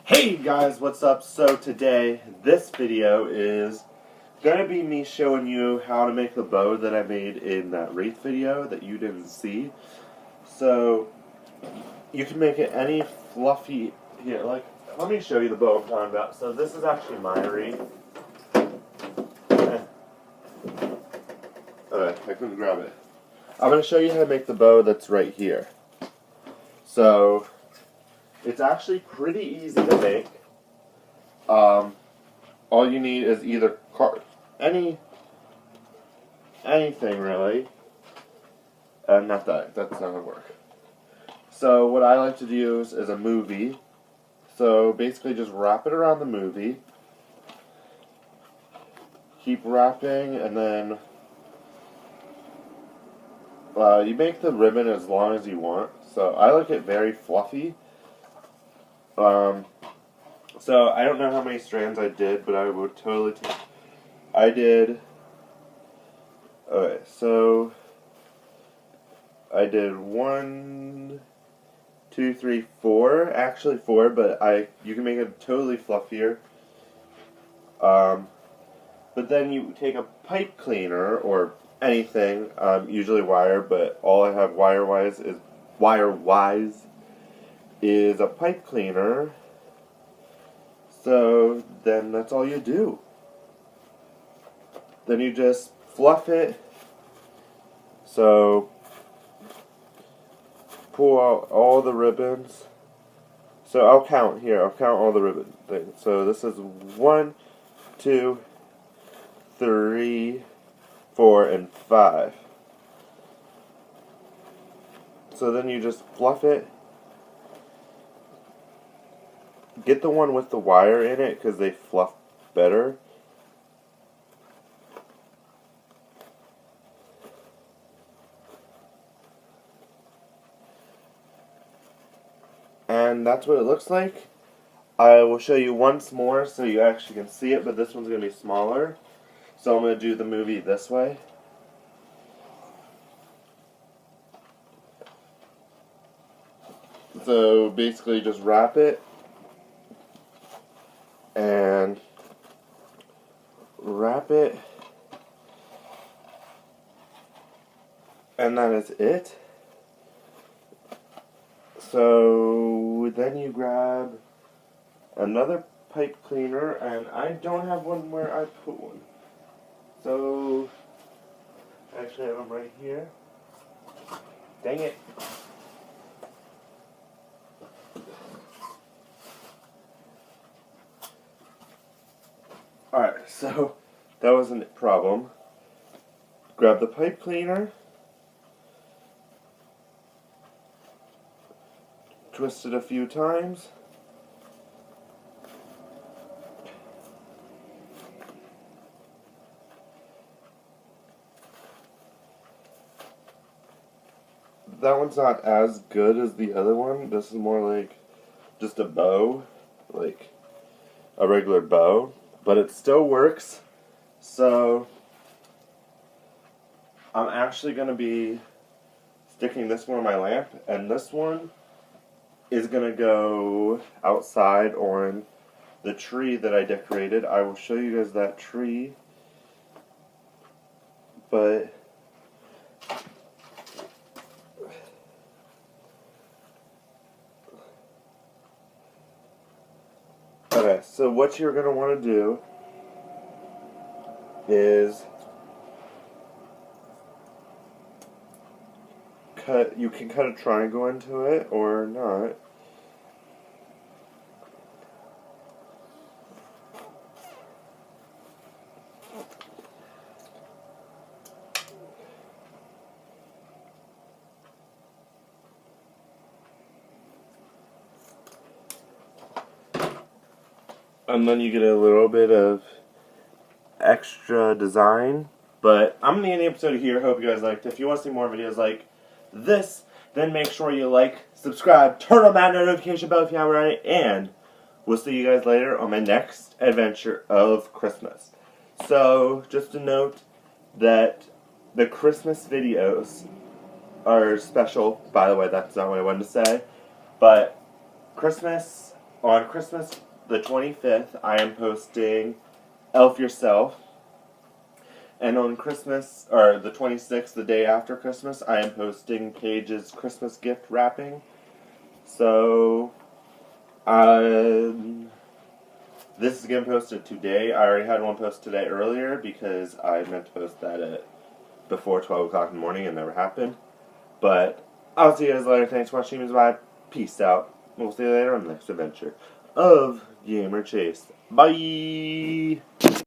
Hey guys, what's up? So today, this video is going to be me showing you how to make the bow that I made in that wreath video that you didn't see. So, you can make it any fluffy, here, like, let me show you the bow I'm talking about. So this is actually my wreath. Alright, I couldn't grab it. I'm going to show you how to make the bow that's right here. So, it's actually pretty easy to make. All you need is either anything really. Not that. That's not gonna work. So what I like to use is a movie. So basically, just wrap it around the movie. Keep wrapping, and then you make the ribbon as long as you want. So I like it very fluffy. So I don't know how many strands I did, but I would totally take. I did. Okay, so I did 1, 2, 3, 4. Actually 4, but you can make it totally fluffier. But then you take a pipe cleaner or anything, usually wire, but all I have wire-wise is a pipe cleaner. So then that's all you do. Then you just fluff it. So pull out all the ribbons. So I'll count here. I'll count all the ribbon things. So this is 1, 2, 3, 4, and 5. So then you just fluff it. Get the one with the wire in it because they fluff better. And that's what it looks like. I will show you once more so you actually can see it, but this one's going to be smaller. So I'm going to do the movie this way. So basically just wrap it and wrap it, and that is it. So then you grab another pipe cleaner, and I don't have one where I put one. So actually I have them right here. Dang it. Alright, so that wasn't a problem. Grab the pipe cleaner, twist it a few times, that one's not as good as the other one. This is more like just a bow, like a regular bow, but it still works. So I'm actually going to be sticking this one on my lamp, and this one is going to go outside on the tree that I decorated. I will show you guys that tree, but okay, so what you're going to want to do is you can cut a triangle into it or not. And then you get a little bit of extra design. But I'm going to end the episode here. Hope you guys liked it. If you want to see more videos like this, then make sure you like, subscribe, turn on that notification bell if you haven't already, and we'll see you guys later on my next adventure of Christmas. So, just a note that the Christmas videos are special. By the way, that's not what I wanted to say. But Christmas on Christmas the 25th, I am posting Elf Yourself. And on Christmas, or the 26th, the day after Christmas, I am posting Paige's Christmas gift wrapping. So, this is getting posted today. I already had one posted today earlier because I meant to post that at before 12 o'clock in the morning and never happened. But I'll see you guys later. Thanks for watching. Bye. Peace out. We'll see you later on the next adventure of Gamer Chase. Bye!